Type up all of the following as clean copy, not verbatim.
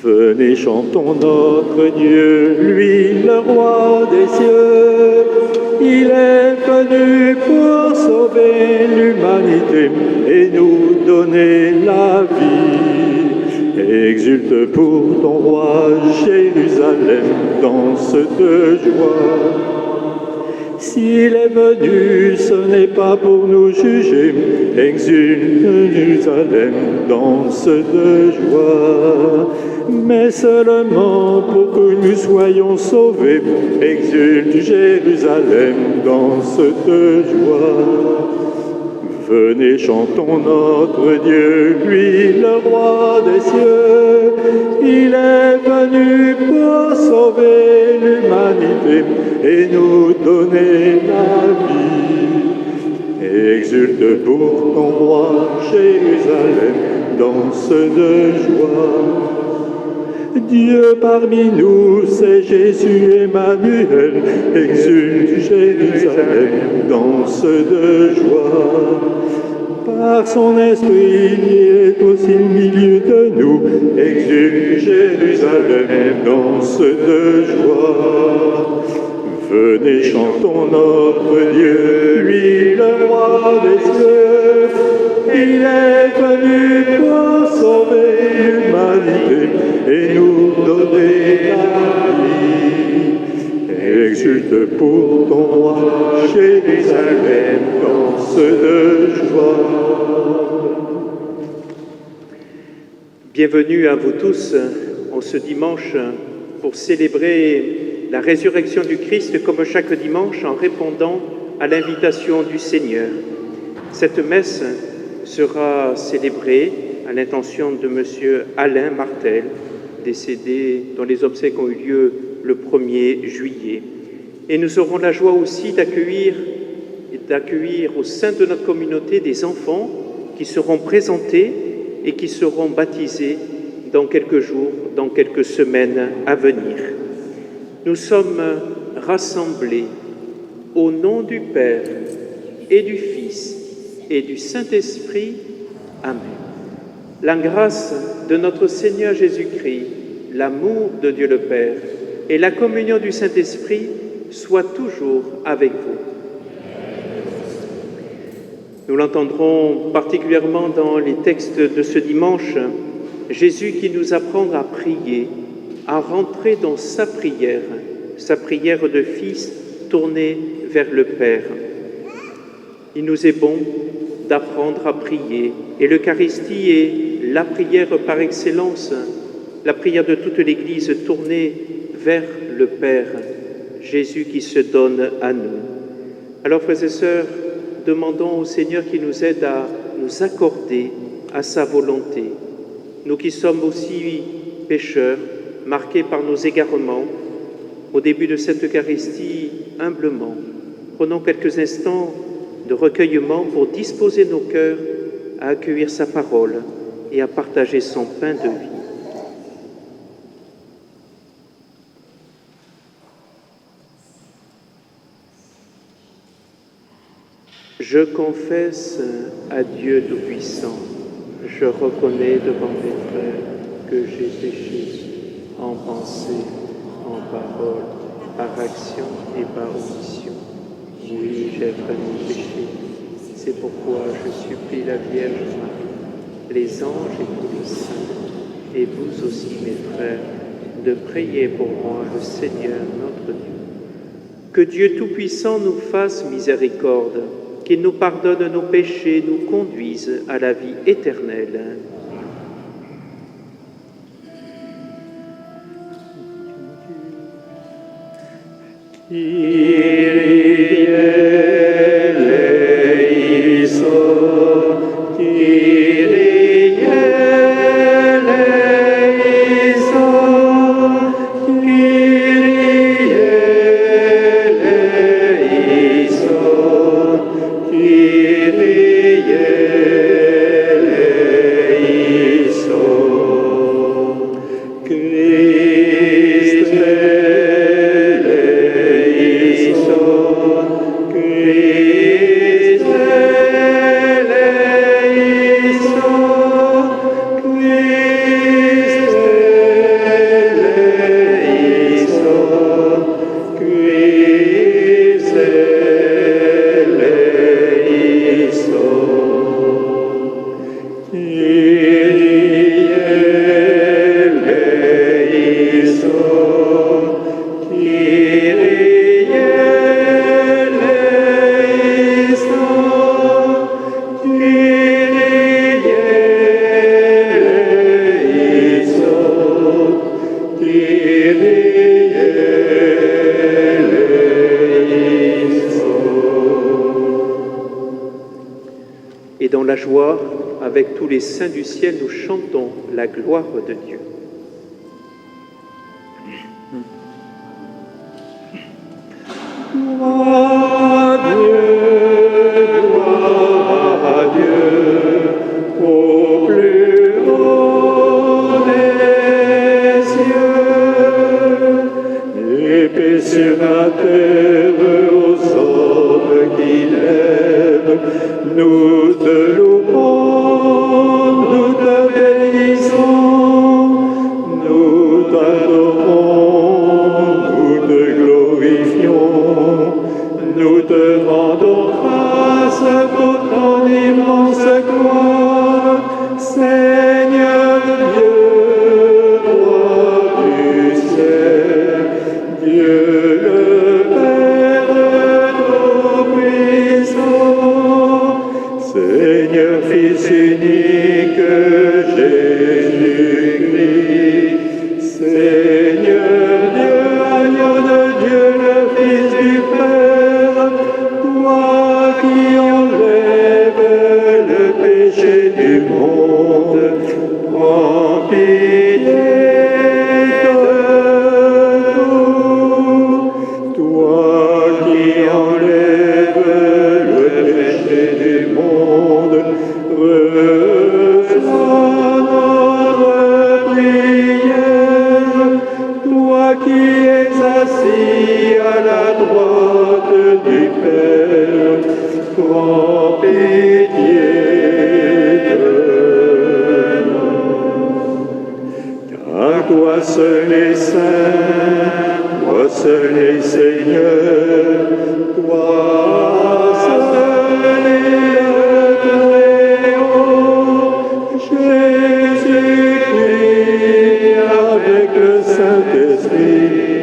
Venez, chantons notre Dieu, lui le roi des cieux. Il est venu pour sauver l'humanité et nous donner la vie. Exulte pour ton roi, Jérusalem, danse de joie. S'il est venu, ce n'est pas pour nous juger. Exulte Jérusalem, danse de joie, mais seulement pour que nous soyons sauvés. Exulte Jérusalem, danse de joie. Venez, chantons notre Dieu, lui le roi des cieux. Il est venu pour sauver l'humanité et nous donner la vie. Exulte pour ton roi, Jérusalem, danse de joie. Dieu parmi nous, c'est Jésus Emmanuel. Exulte Jérusalem, danse de joie. Par son esprit, il est aussi au milieu de nous. Exulte Jérusalem, danse de joie. Venez, chantons notre Dieu, lui le roi des cieux. Il est venu pour sauver l'humanité et nous donner la vie. Exulte pour ton roi, Jérusalem, danse de joie. Bienvenue à vous tous en ce dimanche pour célébrer la résurrection du Christ comme chaque dimanche en répondant à l'invitation du Seigneur. Cette messe sera célébrée à l'intention de M. Alain Martel, décédé dont les obsèques ont eu lieu le 1er juillet. Et nous aurons la joie aussi d'accueillir au sein de notre communauté des enfants qui seront présentés et qui seront baptisés dans quelques jours, dans quelques semaines à venir. Nous sommes rassemblés au nom du Père et du Fils et du Saint-Esprit. Amen. La grâce de notre Seigneur Jésus-Christ, l'amour de Dieu le Père et la communion du Saint-Esprit soient toujours avec vous. Nous l'entendrons particulièrement dans les textes de ce dimanche, Jésus qui nous apprend à prier, à rentrer dans sa prière de Fils tournée vers le Père. Il nous est bon d'apprendre à prier, et l'Eucharistie est la prière par excellence, la prière de toute l'Église tournée vers le Père, Jésus qui se donne à nous. Alors, frères et sœurs, demandons au Seigneur qui nous aide à nous accorder à sa volonté. Nous qui sommes aussi pécheurs, marqués par nos égarements, au début de cette Eucharistie, humblement, prenons quelques instants de recueillement pour disposer nos cœurs à accueillir sa parole et à partager son pain de vie. Je confesse à Dieu Tout-Puissant, je reconnais devant mes frères que j'ai péché en pensée, en parole, par action et par omission. Oui, j'ai vraiment péché. C'est pourquoi je supplie la Vierge Marie, les anges et tous les saints, et vous aussi, mes frères, de prier pour moi, le Seigneur notre Dieu. Que Dieu Tout-Puissant nous fasse miséricorde, qu'il nous pardonne nos péchés, nous conduise à la vie éternelle. Christe avec tous les saints du ciel, nous chantons la gloire de Dieu. Gloire à Dieu, au plus haut des cieux, et paix sur la terre aux hommes qu'il aime. Nous te louons, nous te bénissons, nous t'adorons, nous te glorifions, nous te rendons grâce pour ton immense gloire, Seigneur Dieu, roi du ciel, Dieu le Père Tout-Puissant, Seigneur Fils unique Jésus-Christ, Seigneur Dieu, agneau de Dieu, le Fils du Père, toi qui enlèves le péché du monde, prends pitié de nous. Toi qui enlèves le péché du monde, reçois notre prière. Toi qui es assis à la droite du Père, prends pitié de nous. Car toi seul est saint, toi seul est Seigneur, toi seul est le Très-Haut, Jésus-Christ avec le Saint-Esprit,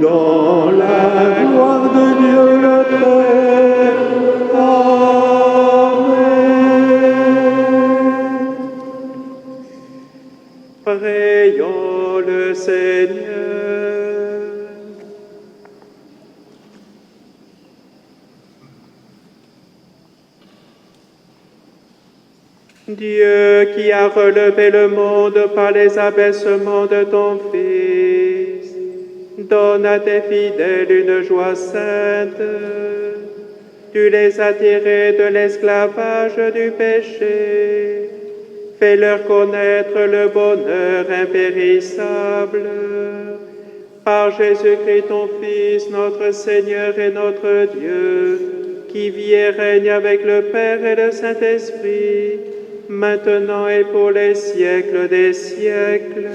dans la gloire de Dieu le Père. Amen. Prions le Seigneur. Dieu qui a relevé le monde par les abaissements de ton Fils, donne à tes fidèles une joie sainte. Tu les as tirés de l'esclavage du péché. Fais-leur connaître le bonheur impérissable. Par Jésus-Christ ton Fils, notre Seigneur et notre Dieu, qui vit et règne avec le Père et le Saint-Esprit, maintenant et pour les siècles des siècles.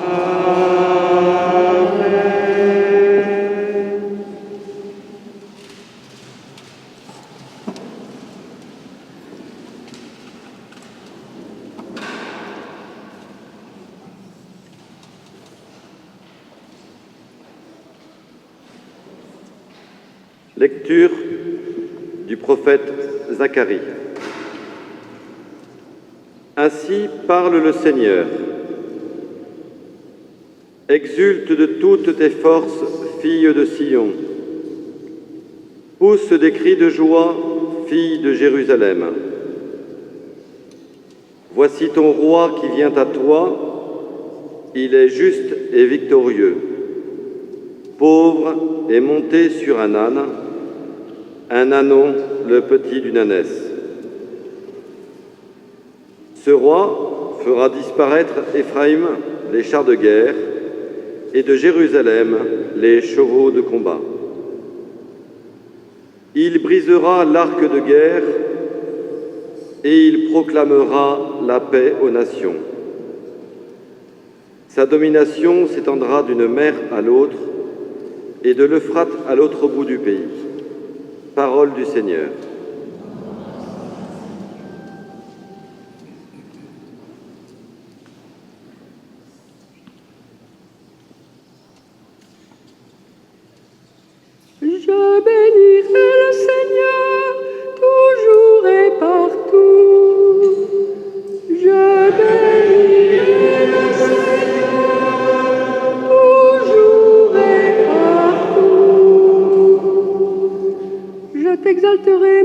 Amen. Lecture du prophète Zacharie. Ainsi parle le Seigneur. Exulte de toutes tes forces, fille de Sion. Pousse des cris de joie, fille de Jérusalem. Voici ton roi qui vient à toi, il est juste et victorieux. Pauvre et monté sur un ânon, le petit d'une ânesse. Ce roi fera disparaître Éphraïm les chars de guerre et de Jérusalem les chevaux de combat. Il brisera l'arc de guerre et il proclamera la paix aux nations. Sa domination s'étendra d'une mer à l'autre et de l'Euphrate à l'autre bout du pays. Parole du Seigneur. Je bénirai le Seigneur toujours et partout. Je bénirai le Seigneur toujours et partout. Je t'exalterai,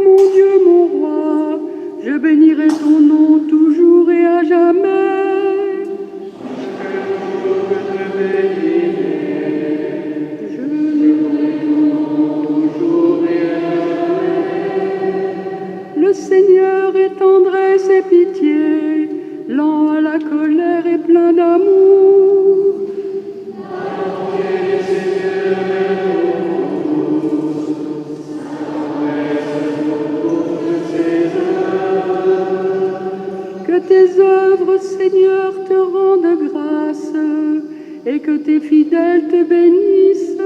que tes œuvres, Seigneur, te rendent grâce et que tes fidèles te bénissent.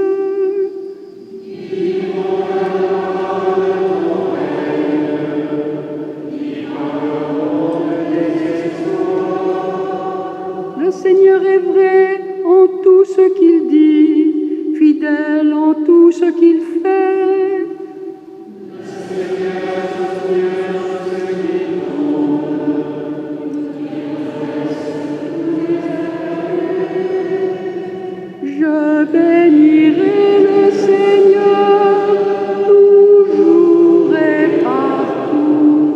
Le Seigneur est vrai en tout ce qu'il dit, fidèle en tout ce qu'il fait. Je bénirai le Seigneur toujours et partout.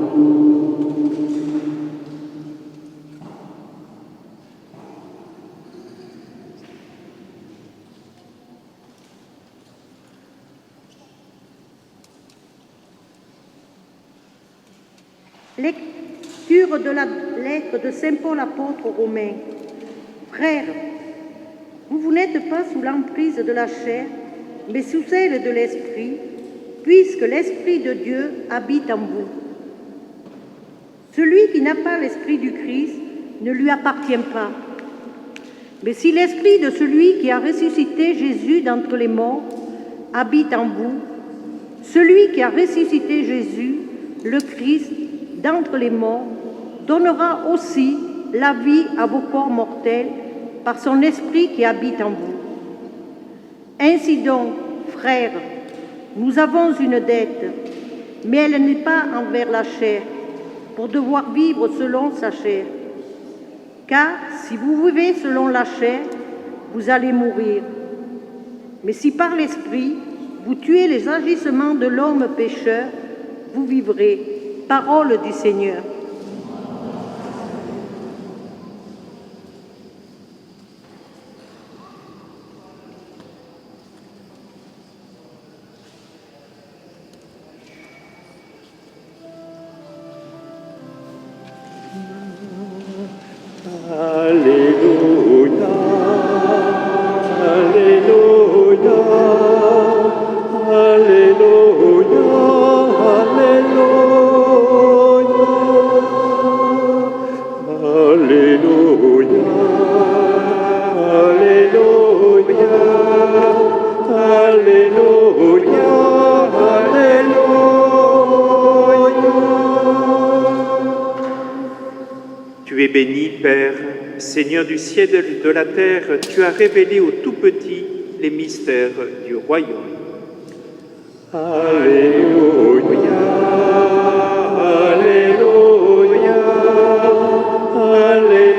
Lecture de la lettre de Saint Paul apôtre aux Romains. Frères, vous n'êtes pas sous l'emprise de la chair, mais sous celle de l'Esprit, puisque l'Esprit de Dieu habite en vous. Celui qui n'a pas l'Esprit du Christ ne lui appartient pas. Mais si l'Esprit de celui qui a ressuscité Jésus d'entre les morts habite en vous, celui qui a ressuscité Jésus, le Christ, d'entre les morts, donnera aussi la vie à vos corps mortels par son Esprit qui habite en vous. Ainsi donc, frères, nous avons une dette, mais elle n'est pas envers la chair, pour devoir vivre selon sa chair. Car si vous vivez selon la chair, vous allez mourir. Mais si par l'Esprit, vous tuez les agissements de l'homme pécheur, vous vivrez. Parole du Seigneur. Alléluia, Alléluia, Alléluia, Alléluia, Alléluia, Alléluia, Alléluia. Tu es béni, Père, Seigneur du ciel et de la terre, tu as révélé aux tout-petits les mystères du royaume. Alléluia, Alléluia, Alléluia,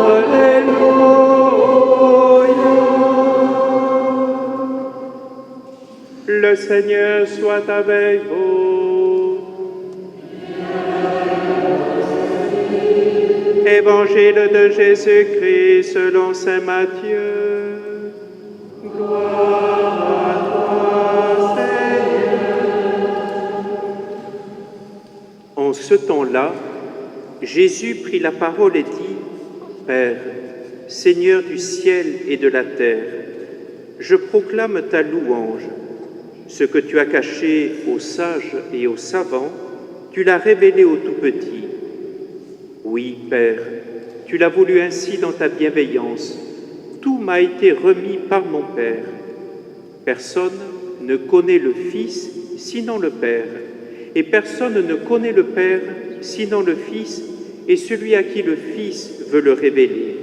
Alléluia. Le Seigneur soit avec vous. Évangile de Jésus-Christ selon saint Matthieu. Gloire à toi, Seigneur. En ce temps-là, Jésus prit la parole et dit, « Père, Seigneur du ciel et de la terre, je proclame ta louange. Ce que tu as caché aux sages et aux savants, tu l'as révélé aux tout-petits. Oui, Père, tu l'as voulu ainsi dans ta bienveillance. Tout m'a été remis par mon Père. Personne ne connaît le Fils sinon le Père, et personne ne connaît le Père sinon le Fils et celui à qui le Fils veut le révéler.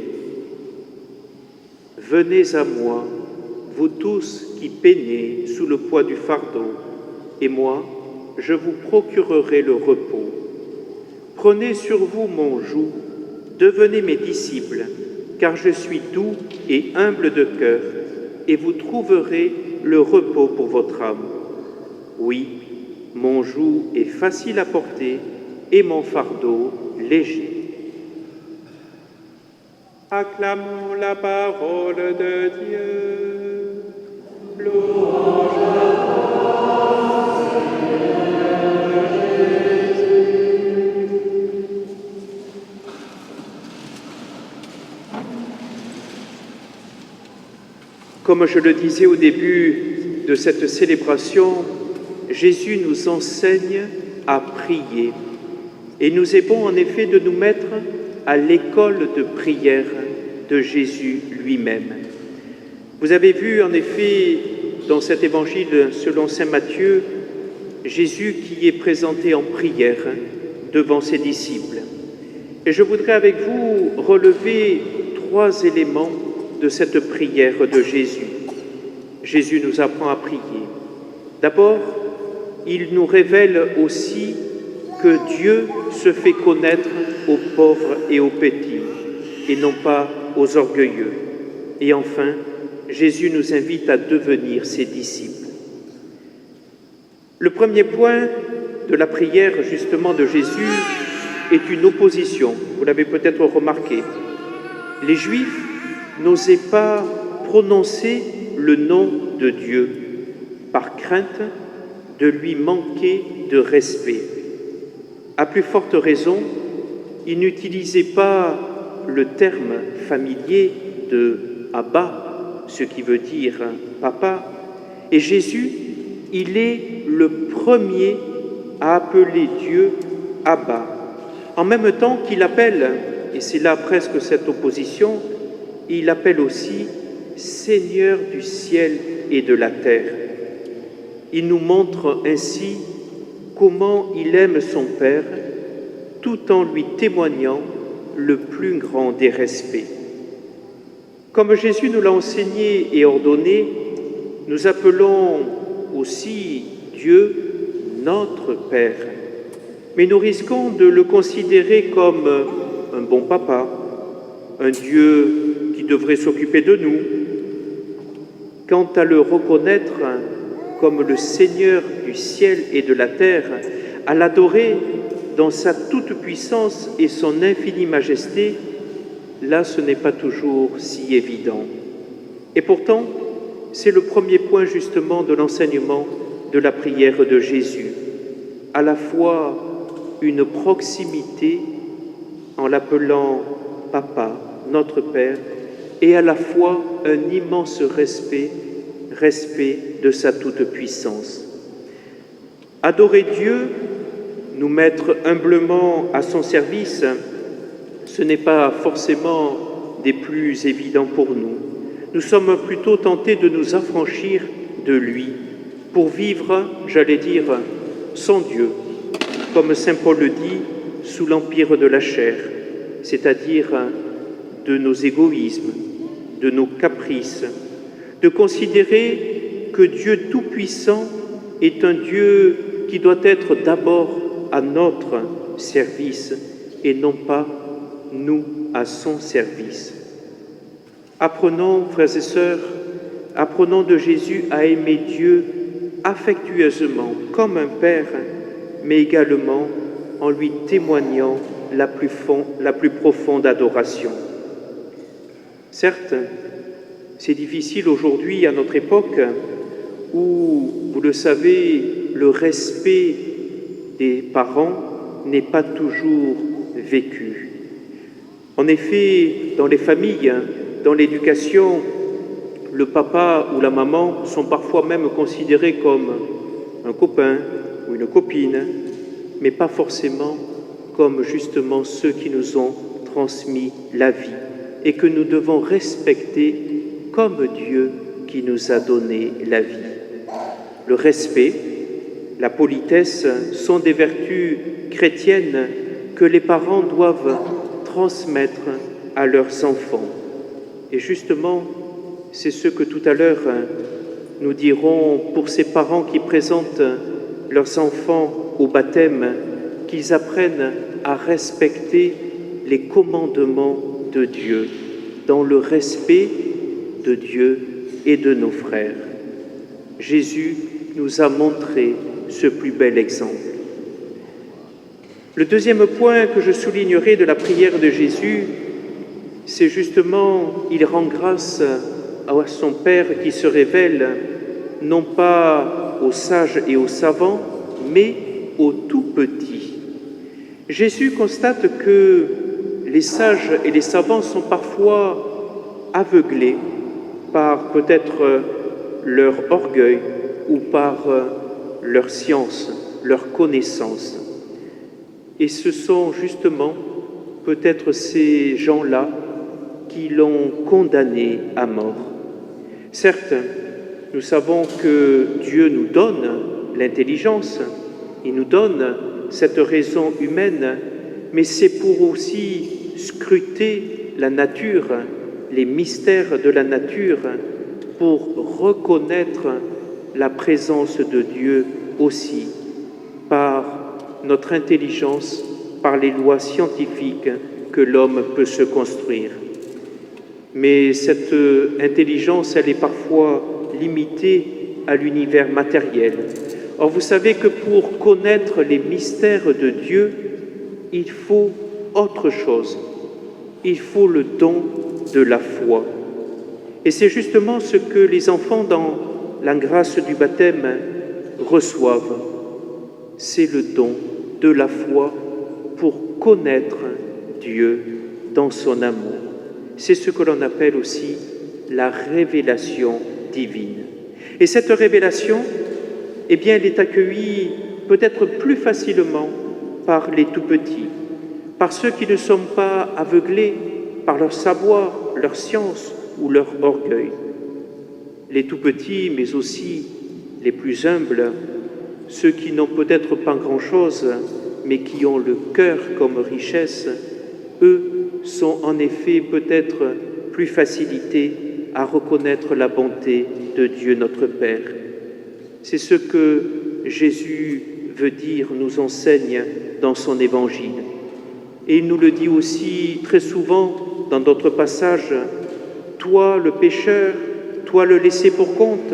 Venez à moi, vous tous qui peinez sous le poids du fardeau, et moi, je vous procurerai le repos. Prenez sur vous mon joug, devenez mes disciples, car je suis doux et humble de cœur, et vous trouverez le repos pour votre âme. Oui, mon joug est facile à porter et mon fardeau léger. Acclamons la parole de Dieu. Louange à toi, Seigneur Jésus. Comme je le disais au début de cette célébration, Jésus nous enseigne à prier. Et nous est bon en effet de nous mettre à l'école de prière de Jésus lui-même. Vous avez vu en effet dans cet évangile selon saint Matthieu, Jésus qui est présenté en prière devant ses disciples. Et je voudrais avec vous relever 3 éléments de cette prière de Jésus. Jésus nous apprend à prier. D'abord, il nous révèle aussi que Dieu se fait connaître aux pauvres et aux petits, et non pas aux orgueilleux. Et enfin, Jésus nous invite à devenir ses disciples. Le premier point de la prière, justement, de Jésus est une opposition. Vous l'avez peut-être remarqué. Les Juifs n'osaient pas prononcer le nom de Dieu par crainte de lui manquer de respect. À plus forte raison, ils n'utilisaient pas le terme familier de Abba, ce qui veut dire papa, et Jésus, il est le premier à appeler Dieu Abba, en même temps qu'il appelle, et c'est là presque cette opposition, il appelle aussi Seigneur du ciel et de la terre. Il nous montre ainsi comment il aime son Père, tout en lui témoignant le plus grand des respects. Comme Jésus nous l'a enseigné et ordonné, nous appelons aussi Dieu notre Père. Mais nous risquons de le considérer comme un bon papa, un Dieu qui devrait s'occuper de nous. Quant à le reconnaître comme le Seigneur du ciel et de la terre, à l'adorer dans sa toute-puissance et son infinie majesté, là ce n'est pas toujours si évident. Et pourtant, c'est le premier point justement de l'enseignement de la prière de Jésus, à la fois une proximité en l'appelant Papa, notre Père, et à la fois un immense respect de sa toute-puissance. Adorer Dieu, nous mettre humblement à son service, ce n'est pas forcément des plus évidents pour nous. Nous sommes plutôt tentés de nous affranchir de lui pour vivre, j'allais dire, sans Dieu, comme saint Paul le dit, sous l'empire de la chair, c'est-à-dire de nos égoïsmes, de nos caprices, de considérer que Dieu Tout-Puissant est un Dieu qui doit être d'abord à notre service et non pas nous à son service. Apprenons, frères et sœurs, apprenons de Jésus à aimer Dieu affectueusement, comme un Père, mais également en lui témoignant la plus profonde adoration. Certes, c'est difficile aujourd'hui, à notre époque, où, vous le savez, le respect des parents n'est pas toujours vécu. En effet, dans les familles, dans l'éducation, le papa ou la maman sont parfois même considérés comme un copain ou une copine, mais pas forcément comme justement ceux qui nous ont transmis la vie et que nous devons respecter comme Dieu qui nous a donné la vie. Le respect, la politesse sont des vertus chrétiennes que les parents doivent transmettre à leurs enfants. Et justement, c'est ce que tout à l'heure nous dirons pour ces parents qui présentent leurs enfants au baptême, qu'ils apprennent à respecter les commandements de Dieu, dans le respect de Dieu et de nos frères. Jésus nous a montré ce plus bel exemple. Le deuxième point que je soulignerai de la prière de Jésus, c'est justement, il rend grâce à son Père qui se révèle non pas aux sages et aux savants, mais aux tout-petits. Jésus constate que les sages et les savants sont parfois aveuglés par peut-être leur orgueil ou par leur science, leur connaissance. Et ce sont justement peut-être ces gens-là qui l'ont condamné à mort. Certes, nous savons que Dieu nous donne l'intelligence, il nous donne cette raison humaine, mais c'est pour aussi scruter la nature, les mystères de la nature, pour reconnaître la présence de Dieu aussi par notre intelligence, par les lois scientifiques que l'homme peut se construire. Mais cette intelligence, elle est parfois limitée à l'univers matériel. Or, vous savez que pour connaître les mystères de Dieu, il faut autre chose. Il faut le don de la foi. Et c'est justement ce que les enfants, dans la grâce du baptême, reçoivent. C'est le don de la foi pour connaître Dieu dans son amour. C'est ce que l'on appelle aussi la révélation divine. Et cette révélation, eh bien, elle est accueillie peut-être plus facilement par les tout-petits, par ceux qui ne sont pas aveuglés par leur savoir, leur science ou leur orgueil. Les tout-petits, mais aussi les plus humbles, ceux qui n'ont peut-être pas grand-chose, mais qui ont le cœur comme richesse, eux sont en effet peut-être plus facilités à reconnaître la bonté de Dieu notre Père. C'est ce que Jésus veut dire, nous enseigne dans son Évangile. Et il nous le dit aussi très souvent dans d'autres passages. Toi le pécheur, toi le laissé pour compte,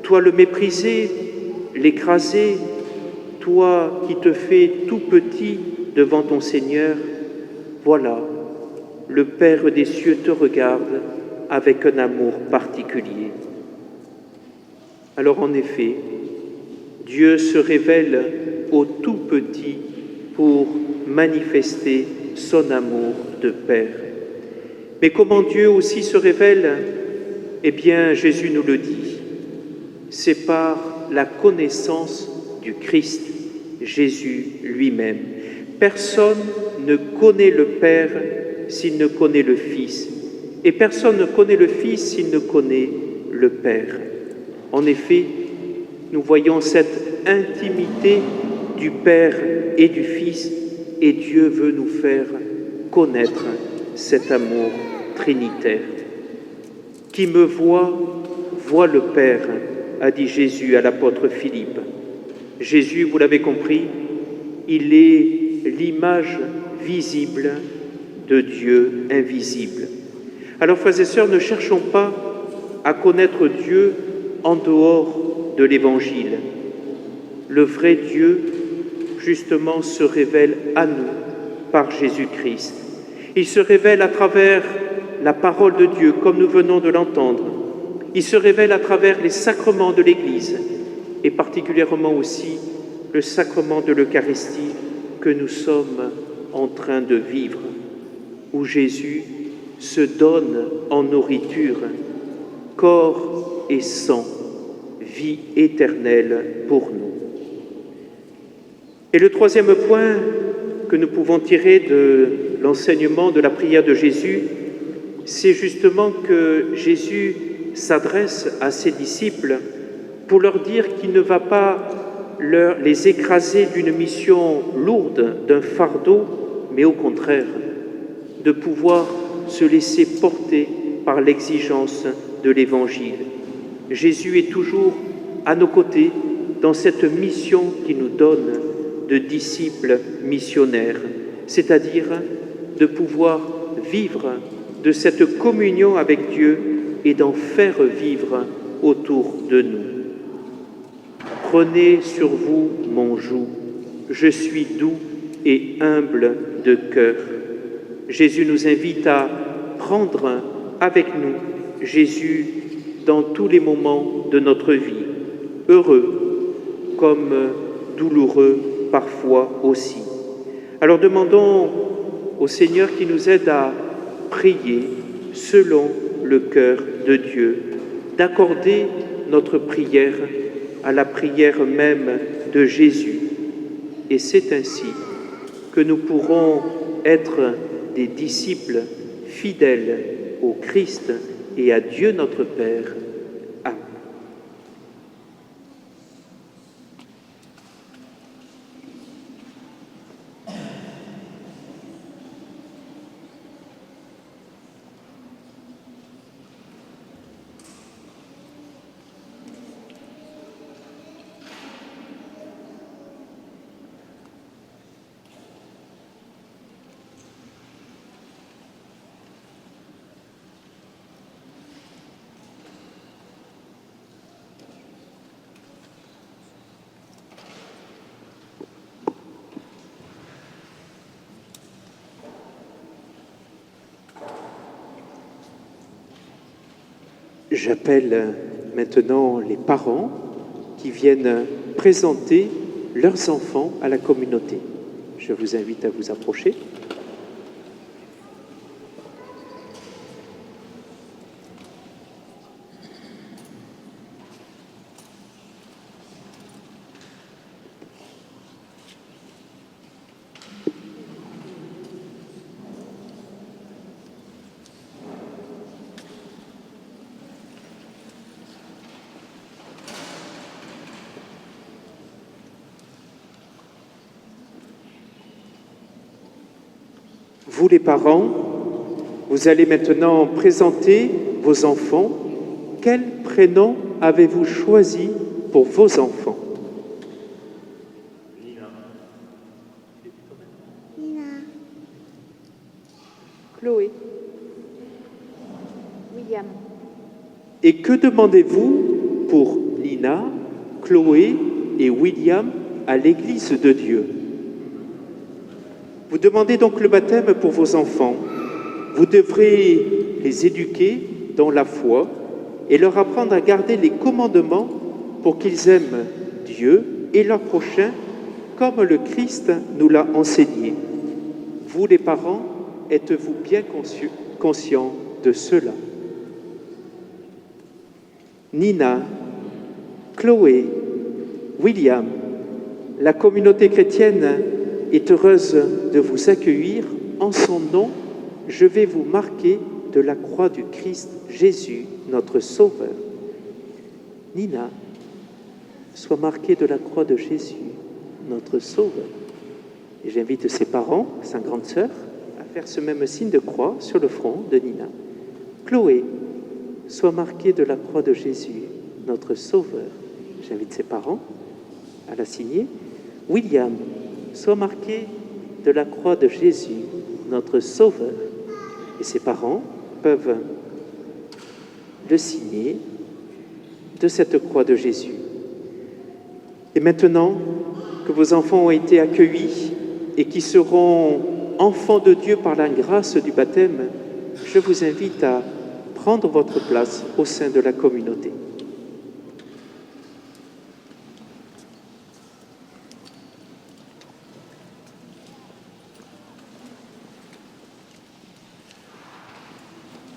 toi le méprisé, l'écrasé, toi qui te fais tout petit devant ton Seigneur, voilà, le Père des cieux te regarde avec un amour particulier. Alors en effet, Dieu se révèle au tout petit pour manifester son amour de Père. Mais comment Dieu aussi se révèle? Eh bien, Jésus nous le dit, c'est par la connaissance du Christ, Jésus lui-même. Personne ne connaît le Père s'il ne connaît le Fils, et personne ne connaît le Fils s'il ne connaît le Père. En effet, nous voyons cette intimité du Père et du Fils, et Dieu veut nous faire connaître cet amour trinitaire. Qui me voit, voit le Père, a dit Jésus à l'apôtre Philippe. Jésus, vous l'avez compris, il est l'image visible de Dieu invisible. Alors, frères et sœurs, ne cherchons pas à connaître Dieu en dehors de l'Évangile. Le vrai Dieu, justement, se révèle à nous par Jésus-Christ. Il se révèle à travers la parole de Dieu, comme nous venons de l'entendre. Il se révèle à travers les sacrements de l'Église, et particulièrement aussi le sacrement de l'Eucharistie que nous sommes en train de vivre, où Jésus se donne en nourriture, corps et sang, vie éternelle pour nous. Et le troisième point que nous pouvons tirer de l'enseignement de la prière de Jésus, c'est justement que Jésus s'adresse à ses disciples pour leur dire qu'il ne va pas les écraser d'une mission lourde, d'un fardeau, mais au contraire, de pouvoir se laisser porter par l'exigence de l'Évangile. Jésus est toujours à nos côtés dans cette mission qu'il nous donne de disciples missionnaires, c'est-à-dire de pouvoir vivre de cette communion avec Dieu et d'en faire vivre autour de nous. Prenez sur vous mon joug, je suis doux et humble de cœur. Jésus nous invite à prendre avec nous Jésus dans tous les moments de notre vie, heureux comme douloureux parfois aussi. Alors demandons au Seigneur qui nous aide à prier selon le cœur de Dieu, d'accorder notre prière à la prière même de Jésus. Et c'est ainsi que nous pourrons être des disciples fidèles au Christ et à Dieu notre Père. Amen. J'appelle maintenant les parents qui viennent présenter leurs enfants à la communauté. Je vous invite à vous approcher. Vous les parents, vous allez maintenant présenter vos enfants. Quel prénom avez-vous choisi pour vos enfants? Nina. Chloé. William. Et que demandez-vous pour Nina, Chloé et William à l'Église de Dieu? Vous demandez donc le baptême pour vos enfants. Vous devrez les éduquer dans la foi et leur apprendre à garder les commandements pour qu'ils aiment Dieu et leur prochain comme le Christ nous l'a enseigné. Vous les parents, êtes-vous bien conscients de cela? Nina, Chloé, William, la communauté chrétienne est heureuse de vous accueillir. En son nom, je vais vous marquer de la croix du Christ Jésus, notre Sauveur. Nina, sois marquée de la croix de Jésus, notre Sauveur. Et j'invite ses parents, sa grande sœur, à faire ce même signe de croix sur le front de Nina. Chloé, sois marquée de la croix de Jésus, notre Sauveur. J'invite ses parents à la signer. William, sois marqué de la croix de Jésus, notre Sauveur. Et ses parents peuvent le signer de cette croix de Jésus. Et maintenant que vos enfants ont été accueillis et qui seront enfants de Dieu par la grâce du baptême, je vous invite à prendre votre place au sein de la communauté.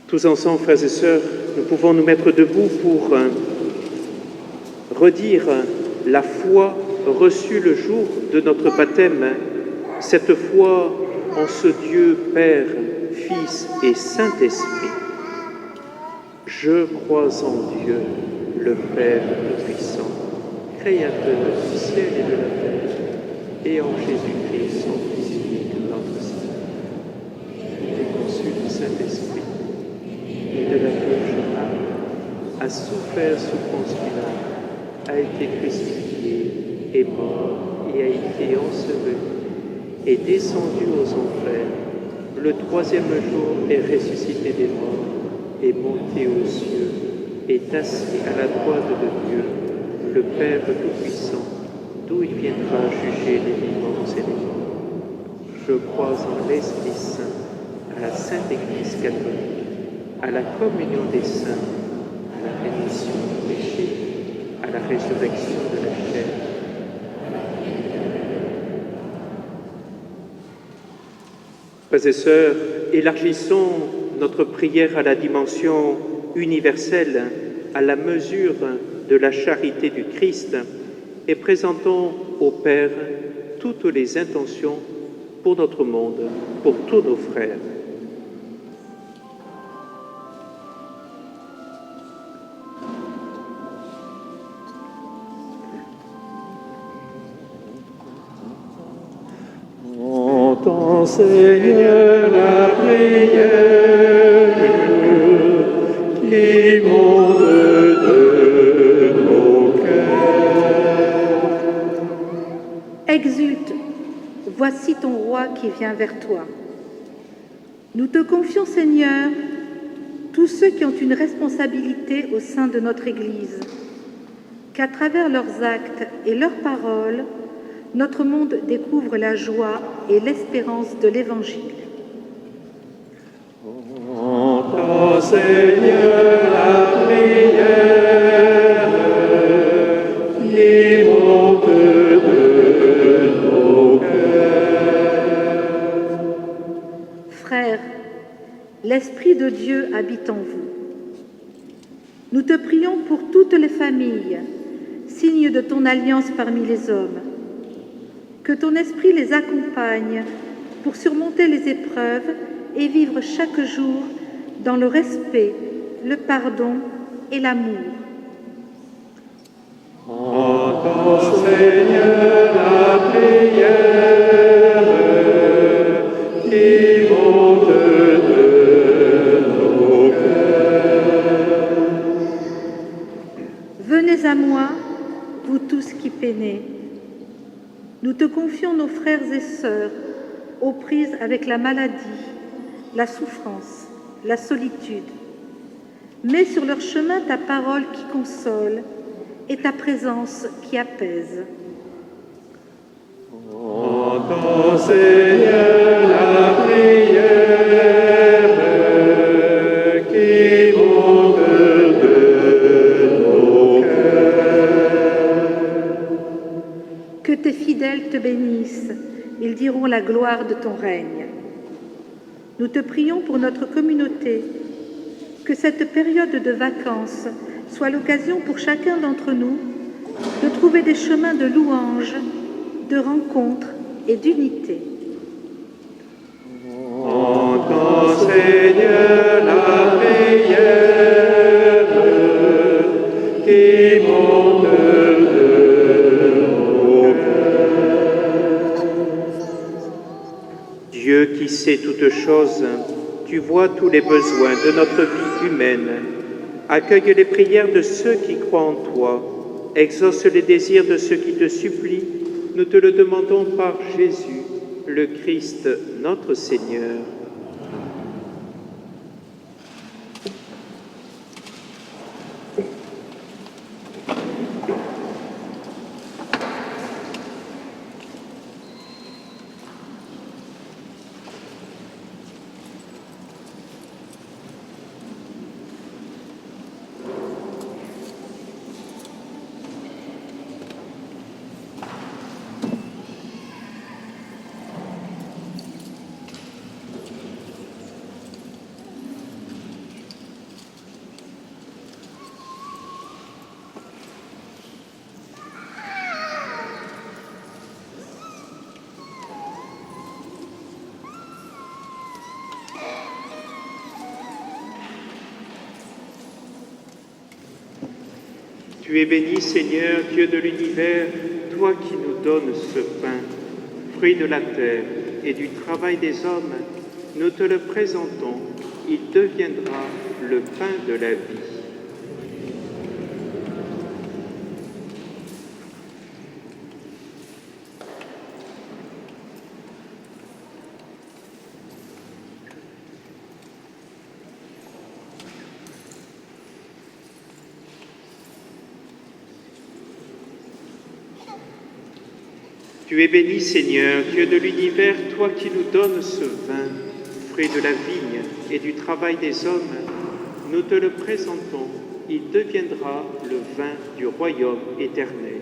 Tous ensemble, frères et sœurs, nous pouvons nous mettre debout pour redire la foi reçue le jour de notre baptême, cette foi en ce Dieu Père, Fils et Saint-Esprit. Je crois en Dieu, le Père Tout-Puissant, Créateur du ciel et de la terre, et en Jésus-Christ, son Fils unique, notre Seigneur. Il est conçu du Saint-Esprit et de la Vierge Marie, a souffert sous Ponce Pilate, a été crucifié, est mort et a été enseveli, est descendu aux enfers, le troisième jour est ressuscité des morts, est monté aux cieux, est assis à la droite de Dieu, le Père Tout-Puissant, d'où il viendra juger les vivants et les morts. Je crois en l'Esprit Saint, à la Sainte Église catholique, à la communion des saints, à la rémission du péché, à la résurrection de la chair. Frères et sœurs, élargissons notre prière à la dimension universelle, à la mesure de la charité du Christ, et présentons au Père toutes les intentions pour notre monde, pour tous nos frères. Entends, Seigneur, la prière qui monte de nos cœurs. Exulte, voici ton roi qui vient vers toi. Nous te confions, Seigneur, tous ceux qui ont une responsabilité au sein de notre Église, qu'à travers leurs actes et leurs paroles, notre monde découvre la joie et l'espérance de l'Évangile. Entends, Seigneur, la prière qui monte de nos cœurs. Frères, l'Esprit de Dieu habite en vous. Nous te prions pour toutes les familles, signe de ton alliance parmi les hommes. Que ton esprit les accompagne pour surmonter les épreuves et vivre chaque jour dans le respect, le pardon et l'amour. Entends, Seigneur, la prière qui monte de nos cœurs. Venez à moi, vous tous qui peinez. Nous te confions nos frères et sœurs aux prises avec la maladie, la souffrance, la solitude. Mets sur leur chemin ta parole qui console et ta présence qui apaise. Entends, Seigneur, la prière qui monte de nos cœurs. Que tes fidèles te bénissent, ils diront la gloire de ton règne. Nous te prions pour notre communauté, que cette période de vacances soit l'occasion pour chacun d'entre nous de trouver des chemins de louange, de rencontre et d'unité. Entends, Seigneur, la prière qui monte de nos cœurs. Dieu qui sait toutes choses, tu vois tous les besoins de notre vie humaine. Accueille les prières de ceux qui croient en toi. Exauce les désirs de ceux qui te supplient. Nous te le demandons par Jésus, le Christ, notre Seigneur. Tu es béni, Seigneur, Dieu de l'univers, toi qui nous donnes ce pain, fruit de la terre et du travail des hommes, nous te le présentons, il deviendra le pain de la vie. Tu es béni, Seigneur, Dieu de l'univers, toi qui nous donnes ce vin, fruit de la vigne et du travail des hommes, nous te le présentons, il deviendra le vin du royaume éternel.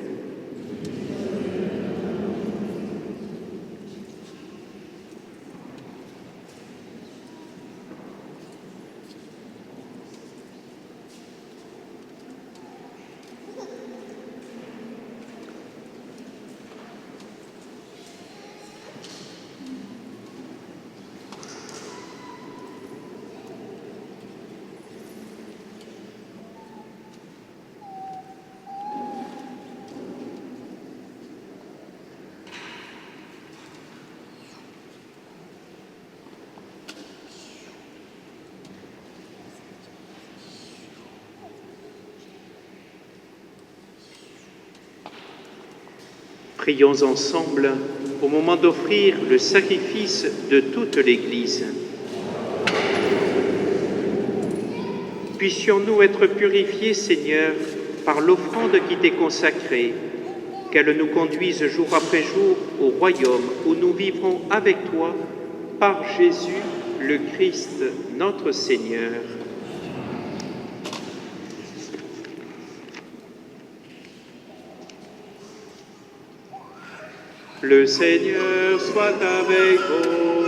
Prions ensemble au moment d'offrir le sacrifice de toute l'Église. Puissions-nous être purifiés, Seigneur, par l'offrande qui t'est consacrée, qu'elle nous conduise jour après jour au royaume où nous vivrons avec toi, par Jésus, le Christ, notre Seigneur. Le Seigneur soit avec vous.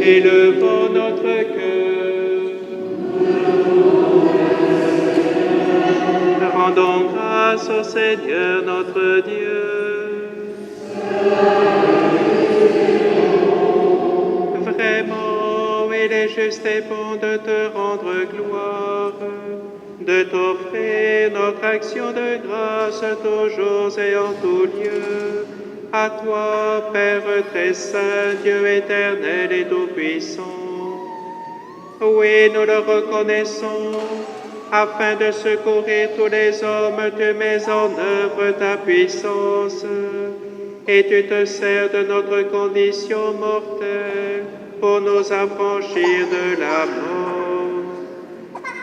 Élevons notre cœur. Rendons grâce au Seigneur notre Dieu. Vraiment, il est juste et bon de te rendre gloire, de t'offrir notre action de grâce toujours et en tout lieu. À toi, Père très saint, Dieu éternel et tout-puissant. Oui, nous le reconnaissons, afin de secourir tous les hommes, tu mets en œuvre ta puissance, et tu te sers de notre condition mortelle pour nous affranchir de la mort.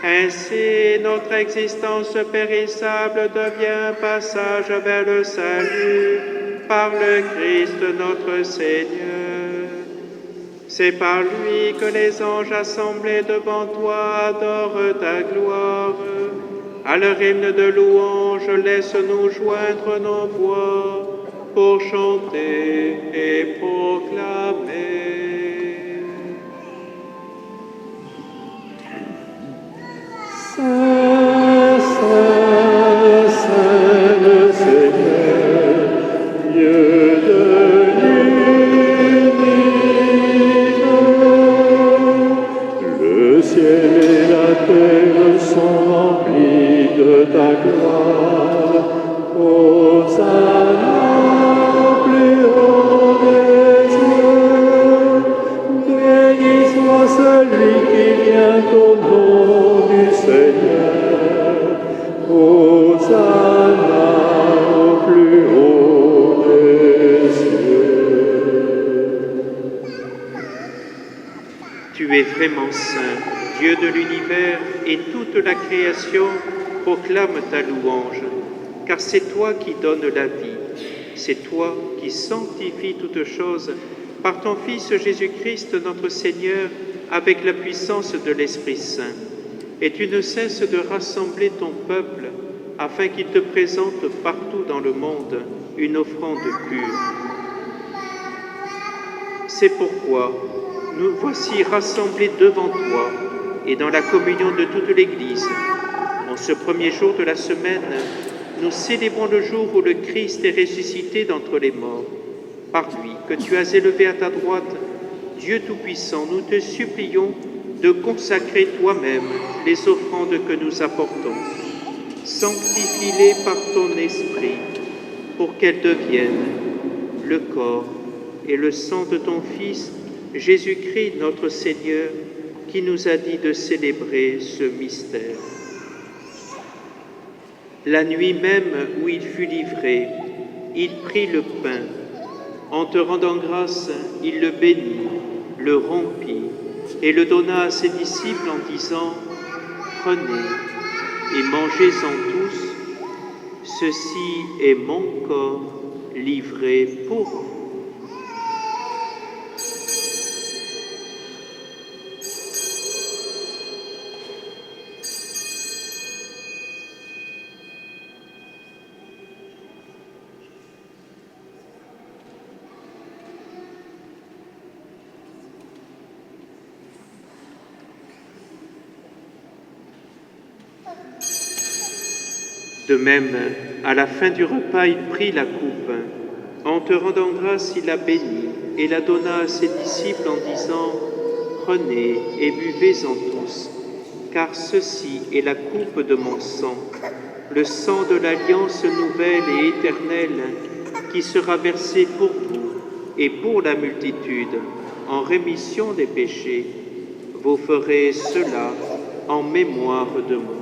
Ainsi, notre existence périssable devient un passage vers le salut par le Christ notre Seigneur. C'est par lui que les anges assemblés devant toi adorent ta gloire. À leur hymne de louange, laisse-nous joindre nos voix pour chanter et proclamer. Saint, Saint, Saint le Seigneur, Dieu de l'univers. Le ciel et la terre sont remplis de ta gloire. Hosanna, plus haut des cieux. Béni soit celui qui vient au nom du Seigneur. Hosanna au plus haut des cieux. Tu es vraiment saint, Dieu de l'univers, et toute la création proclame ta louange, car c'est toi qui donnes la vie, c'est toi qui sanctifies toutes choses par ton Fils Jésus-Christ notre Seigneur, avec la puissance de l'Esprit Saint. Et tu ne cesses de rassembler ton peuple afin qu'il te présente partout dans le monde une offrande pure. C'est pourquoi nous voici rassemblés devant toi et dans la communion de toute l'Église. En ce premier jour de la semaine, nous célébrons le jour où le Christ est ressuscité d'entre les morts. Par lui, que tu as élevé à ta droite, Dieu Tout-Puissant, nous te supplions de consacrer toi-même les offrandes que nous apportons. Sanctifie-les par ton esprit, pour qu'elles deviennent le corps et le sang de ton Fils, Jésus-Christ notre Seigneur, qui nous a dit de célébrer ce mystère. La nuit même où il fut livré, il prit le pain. En te rendant grâce, il le bénit, le rompit et le donna à ses disciples en disant « Prenez et mangez-en tous, ceci est mon corps livré pour vous. » De même, à la fin du repas, il prit la coupe. En te rendant grâce, il la bénit et la donna à ses disciples en disant « Prenez et buvez-en tous, car ceci est la coupe de mon sang, le sang de l'alliance nouvelle et éternelle qui sera versé pour vous et pour la multitude en rémission des péchés. Vous ferez cela en mémoire de moi. »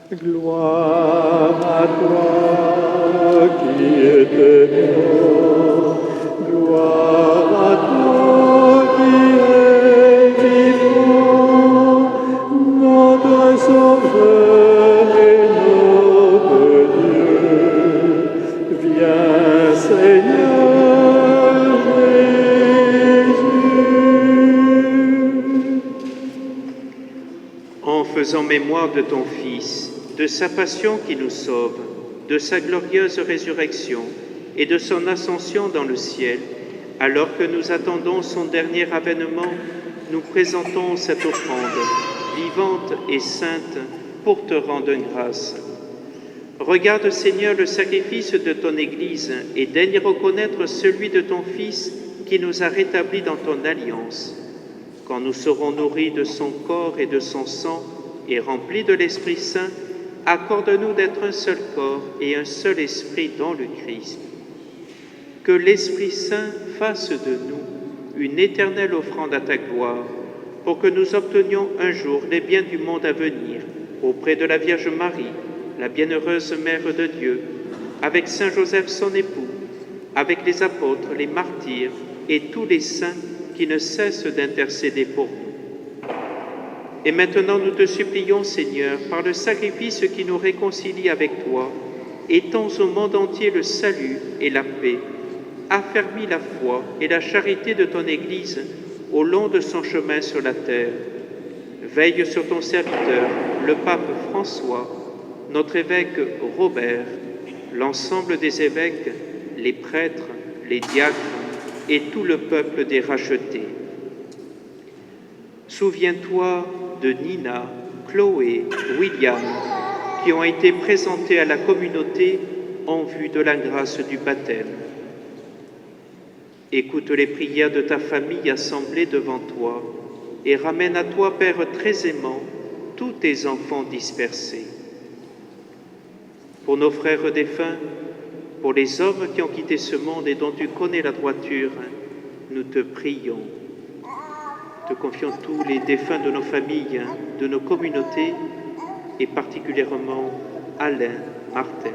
Gloire à toi qui étais mort, gloire à toi qui es vivant, notre Sauveur et notre Dieu. Viens Seigneur Jésus. En faisant mémoire de ton Fils, de sa passion qui nous sauve, de sa glorieuse résurrection et de son ascension dans le ciel, alors que nous attendons son dernier avènement, nous présentons cette offrande vivante et sainte pour te rendre grâce. Regarde, Seigneur, le sacrifice de ton Église et daigne reconnaître celui de ton Fils qui nous a rétablis dans ton alliance. Quand nous serons nourris de son corps et de son sang et remplis de l'Esprit Saint, accorde-nous d'être un seul corps et un seul esprit dans le Christ. Que l'Esprit Saint fasse de nous une éternelle offrande à ta gloire, pour que nous obtenions un jour les biens du monde à venir, auprès de la Vierge Marie, la bienheureuse Mère de Dieu, avec Saint Joseph son époux, avec les apôtres, les martyrs et tous les saints qui ne cessent d'intercéder pour nous. Et maintenant nous te supplions, Seigneur, par le sacrifice qui nous réconcilie avec toi, étends au monde entier le salut et la paix, affermis la foi et la charité de ton Église au long de son chemin sur la terre. Veille sur ton serviteur, le pape François, notre évêque Robert, l'ensemble des évêques, les prêtres, les diacres et tout le peuple des rachetés. Souviens-toi de Nina, Chloé, William, qui ont été présentés à la communauté en vue de la grâce du baptême. Écoute les prières de ta famille assemblée devant toi et ramène à toi, Père très aimant, tous tes enfants dispersés. Pour nos frères défunts, pour les hommes qui ont quitté ce monde et dont tu connais la droiture, nous te prions. Te confions tous les défunts de nos familles, de nos communautés, et particulièrement Alain, Martin.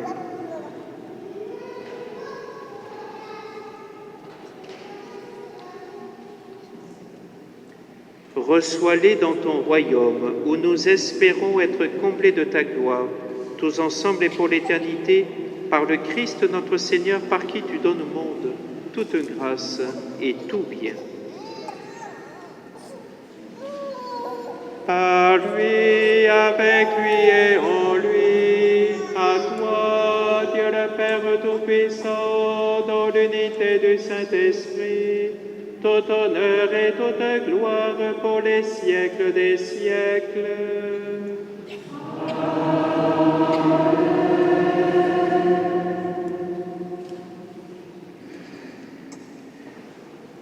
Reçois-les dans ton royaume, où nous espérons être comblés de ta gloire, tous ensemble et pour l'éternité, par le Christ notre Seigneur, par qui tu donnes au monde toute grâce et tout bien. Par lui, avec lui et en lui, à toi, Dieu le Père Tout-Puissant, dans l'unité du Saint-Esprit, tout honneur et toute gloire pour les siècles des siècles.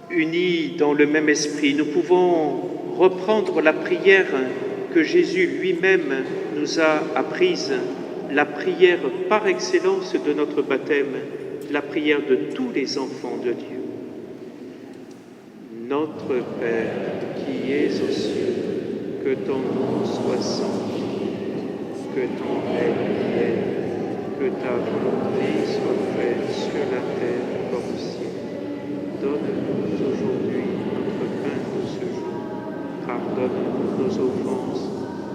Unis dans le même esprit, nous pouvons reprendre la prière que Jésus lui-même nous a apprise, la prière par excellence de notre baptême, la prière de tous les enfants de Dieu. Notre Père qui es aux cieux, que ton nom soit sanctifié, que ton règne vienne, que ta volonté soit faite sur la terre comme au ciel. Donne-nous aujourd'hui notre pain de ce jour. Pardonne-nous nos offenses,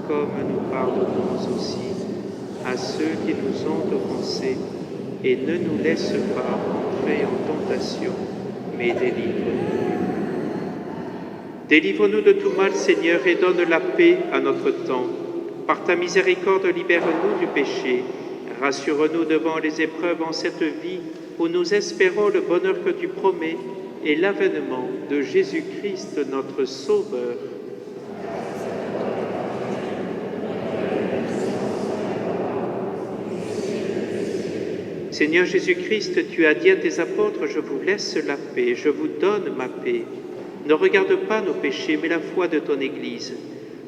comme nous pardonnons aussi à ceux qui nous ont offensés, et ne nous laisse pas entrer en tentation, mais délivre-nous. Délivre-nous de tout mal, Seigneur, et donne la paix à notre temps. Par ta miséricorde, libère-nous du péché. Rassure-nous devant les épreuves en cette vie où nous espérons le bonheur que tu promets et l'avènement de Jésus-Christ, notre Sauveur. Seigneur Jésus-Christ, tu as dit à tes apôtres, « Je vous laisse la paix, je vous donne ma paix. Ne regarde pas nos péchés, mais la foi de ton Église.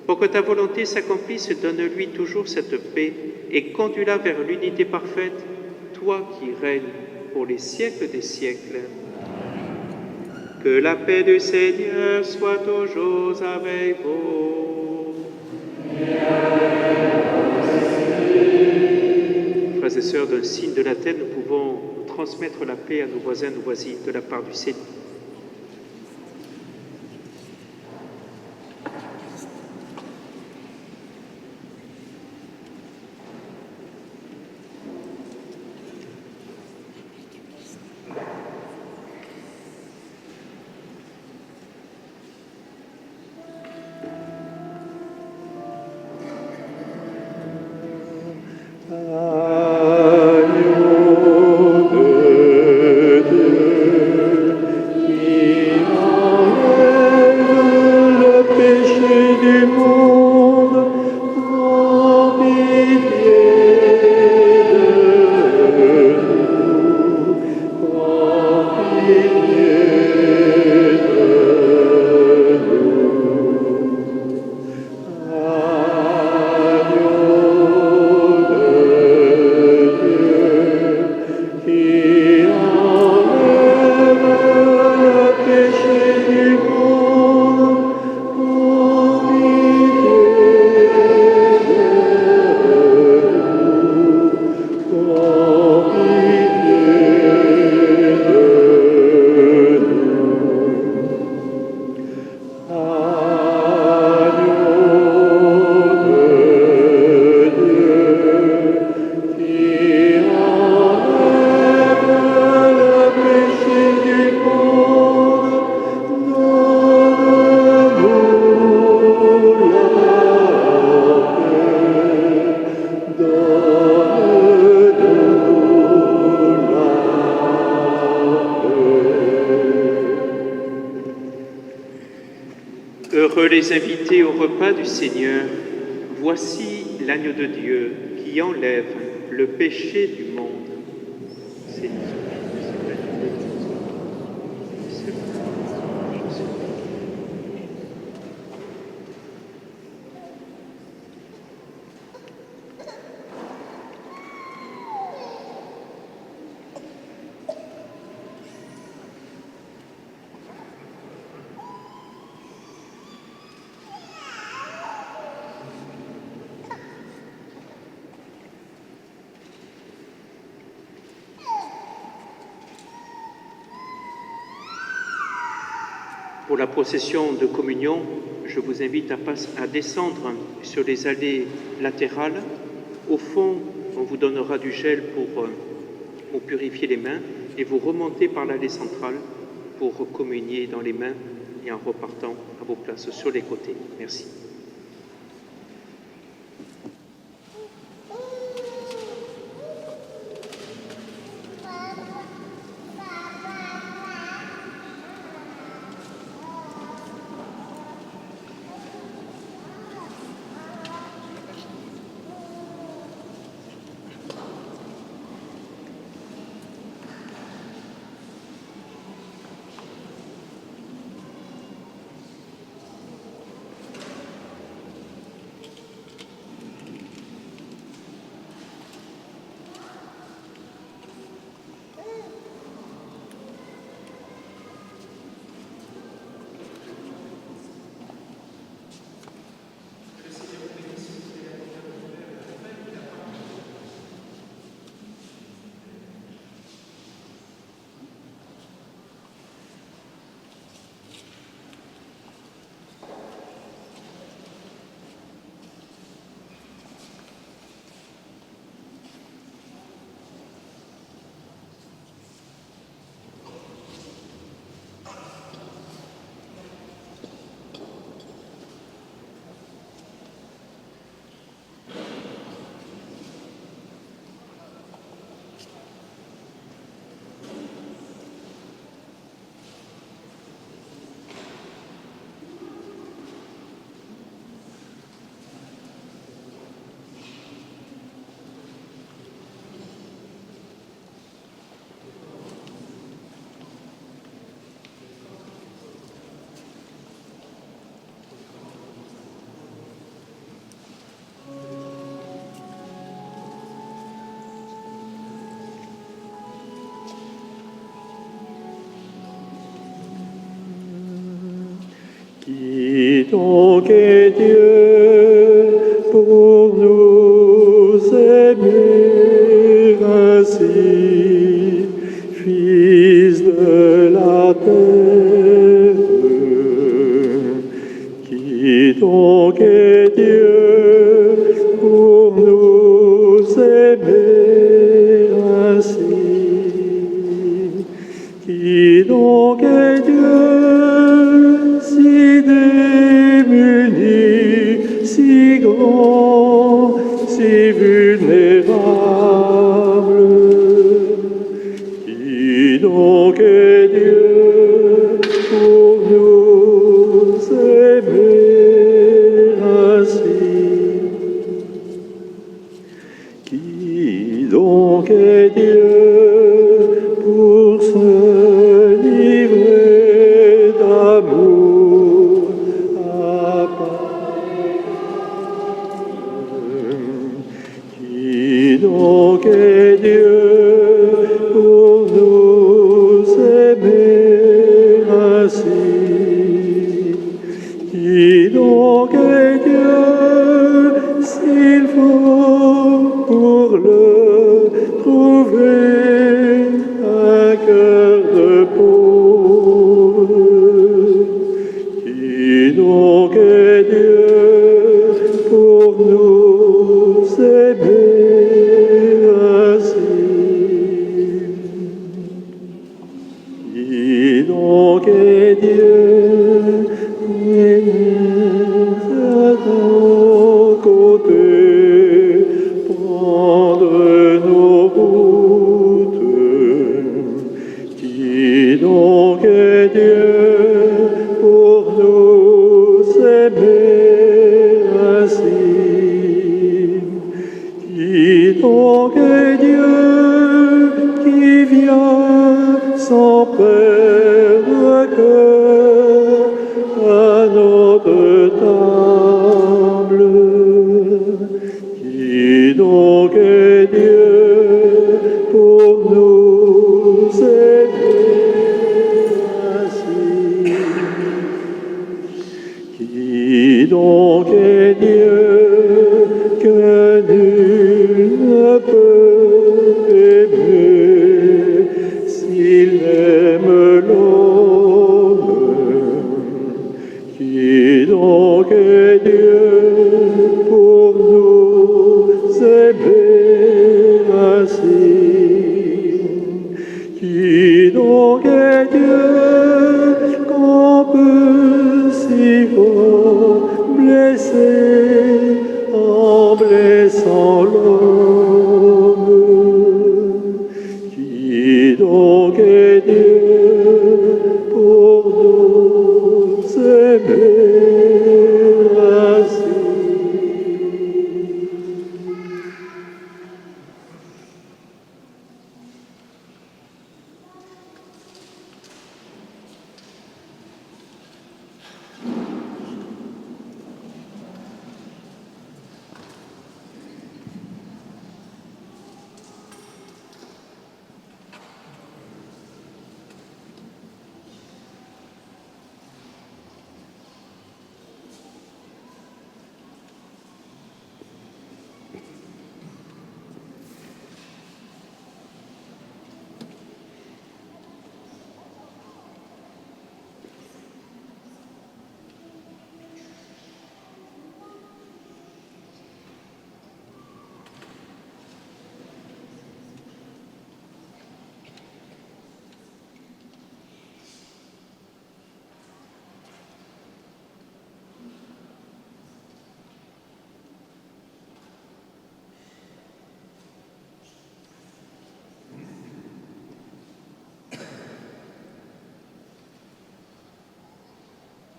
Pour que ta volonté s'accomplisse, donne-lui toujours cette paix et conduis-la vers l'unité parfaite, toi qui règnes pour les siècles des siècles. » Que la paix du Seigneur soit toujours avec vous. frères et sœurs, d'un signe de la terre, nous pouvons transmettre la paix à nos voisins, nos voisines, de la part du Seigneur. Heureux les invités au repas du Seigneur. Voici l'agneau de Dieu qui enlève le péché du monde. Pour la procession de communion, je vous invite à descendre sur les allées latérales. Au fond, on vous donnera du gel pour purifier les mains et vous remontez par l'allée centrale pour communier dans les mains et en repartant à vos places sur les côtés. Merci. Qui donc est Dieu pour nous aimer? donc est Dieu pour nous aimer ainsi? Qui donc est Dieu si démuni, si grand, si vulnérable? Qui donc est Dieu pour nous aimer ainsi? Qui donc est Dieu pour se livrer d'amour à part? Qui donc est Dieu pour nous aimer ainsi? Qui donc est Dieu s'il faut pour le trouver un cœur de pauvre? Qui donc est Dieu pour nous aimer ainsi? Qui donc est Dieu à nos côtés, prendre nos routes? Qui donc est Dieu pour nous aimer ainsi? Qui donc est Dieu qui vient sans perdre cœur à notre table? Qui donc est Dieu pour nous aimer ainsi? Qui donc est Dieu que nul ne peut aimer s'il aime l'homme? Qui donc est Dieu pour nous aimer ainsi? Qui donc est Dieu qu'on peut si fort blesser en blessant l'homme? Qui donc est Dieu pour nous aimer ainsi?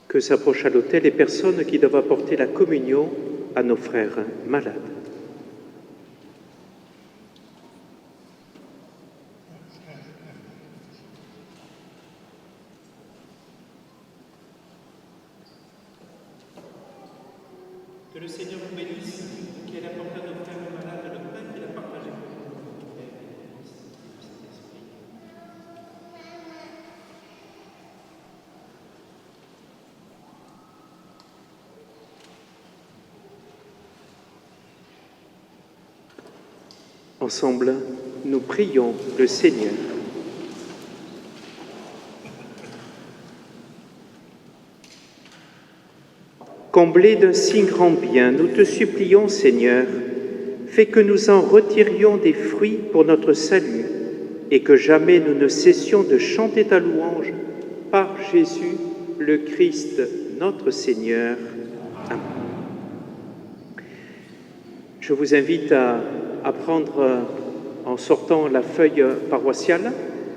Que s'approchent à l'autel les personnes qui doivent apporter la communion à nos frères malades. Que le Seigneur vous bénisse, qu'il apporte à nos frères malades le pain qu'il a partagé. Ensemble, nous prions le Seigneur. Comblés d'un si grand bien, nous te supplions, Seigneur, fais que nous en retirions des fruits pour notre salut et que jamais nous ne cessions de chanter ta louange par Jésus, le Christ, notre Seigneur. Amen. Je vous invite à prendre en sortant la feuille paroissiale,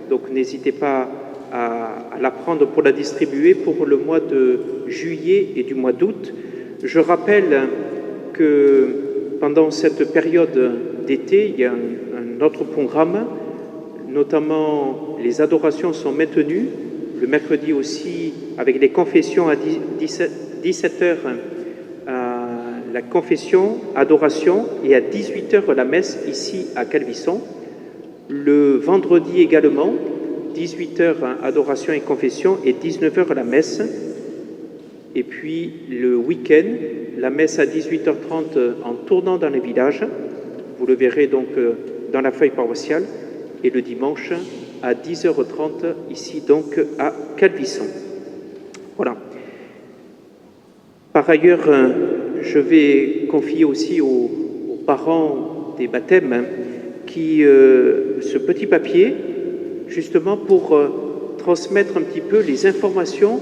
donc n'hésitez pas à la prendre pour la distribuer pour le mois de juillet et du mois d'août. Je rappelle que pendant cette période d'été, il y a un autre programme, notamment les adorations sont maintenues, le mercredi aussi avec les confessions à 17h, la confession, adoration, et à 18h la messe ici à Calvisson. Le vendredi également, 18h adoration et confession et 19h la messe. Et puis le week-end, la messe à 18h30 en tournant dans les villages. Vous le verrez donc dans la feuille paroissiale. Et le dimanche à 10h30 ici donc à Calvisson. Voilà. Par ailleurs, je vais confier aussi aux parents des baptêmes ce petit papier, justement pour transmettre un petit peu les informations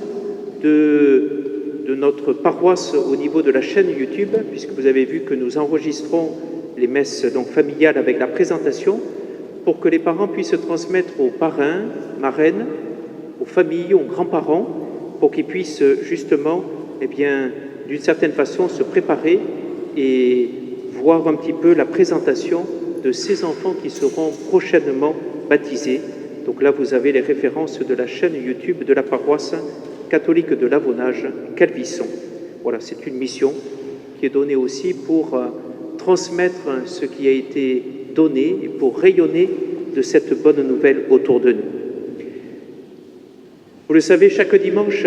de notre paroisse au niveau de la chaîne YouTube, puisque vous avez vu que nous enregistrons les messes donc familiales avec la présentation, pour que les parents puissent transmettre aux parrains, marraines, aux familles, aux grands-parents, pour qu'ils puissent justement, d'une certaine façon, se préparer et voir un petit peu la présentation de ces enfants qui seront prochainement baptisés. Donc là, vous avez les références de la chaîne YouTube de la paroisse catholique de l'Avonage, Calvisson. Voilà, c'est une mission qui est donnée aussi pour transmettre ce qui a été donné et pour rayonner de cette bonne nouvelle autour de nous. Vous le savez, chaque dimanche,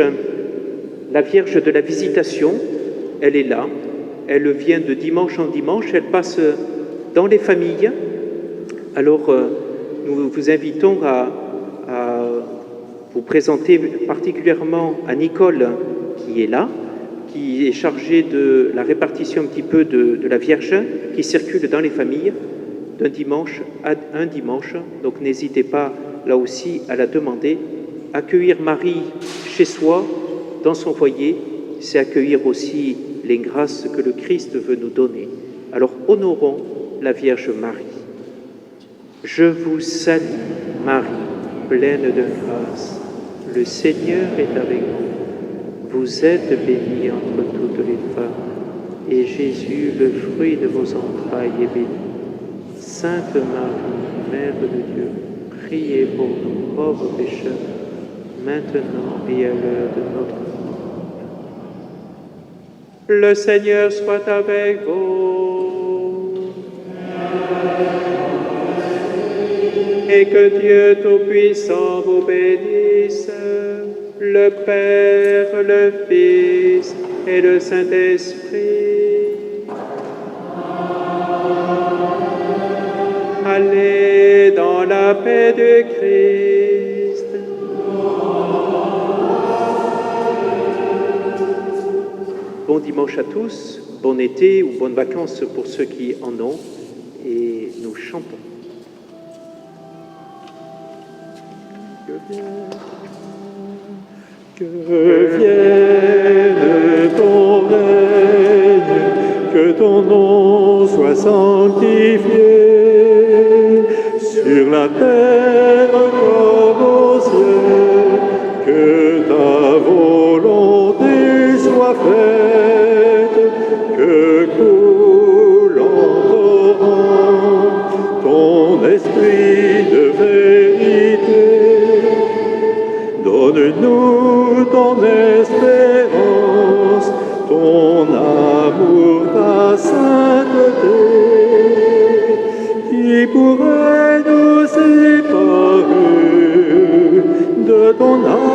la Vierge de la Visitation, elle est là. Elle vient de dimanche en dimanche, elle passe dans les familles. Alors, nous vous invitons à vous présenter particulièrement à Nicole, qui est là, qui est chargée de la répartition un petit peu de la Vierge, qui circule dans les familles d'un dimanche à un dimanche. Donc, n'hésitez pas, là aussi, à la demander. Accueillir Marie chez soi, dans son foyer, c'est accueillir aussi les grâces que le Christ veut nous donner. Alors, honorons la Vierge Marie. Je vous salue, Marie, pleine de grâce. Le Seigneur est avec vous. Vous êtes bénie entre toutes les femmes, et Jésus, le fruit de vos entrailles, est béni. Sainte Marie, Mère de Dieu, priez pour nous pauvres pécheurs, maintenant et à l'heure de notre mort. Le Seigneur soit avec vous. Et que Dieu Tout-Puissant vous bénisse, le Père, le Fils et le Saint-Esprit. Allez dans la paix du Christ. Bon dimanche à tous, bon été ou bonnes vacances pour ceux qui en ont, et nous chantons. Que vienne ton règne, que ton nom soit sanctifié, sur la terre comme au ciel, que ta volonté soit faite, que coule en torrent ton esprit de vérité. Donne-nous ton espérance, ton amour, ta sainteté, qui pourrait nous séparer de ton âme.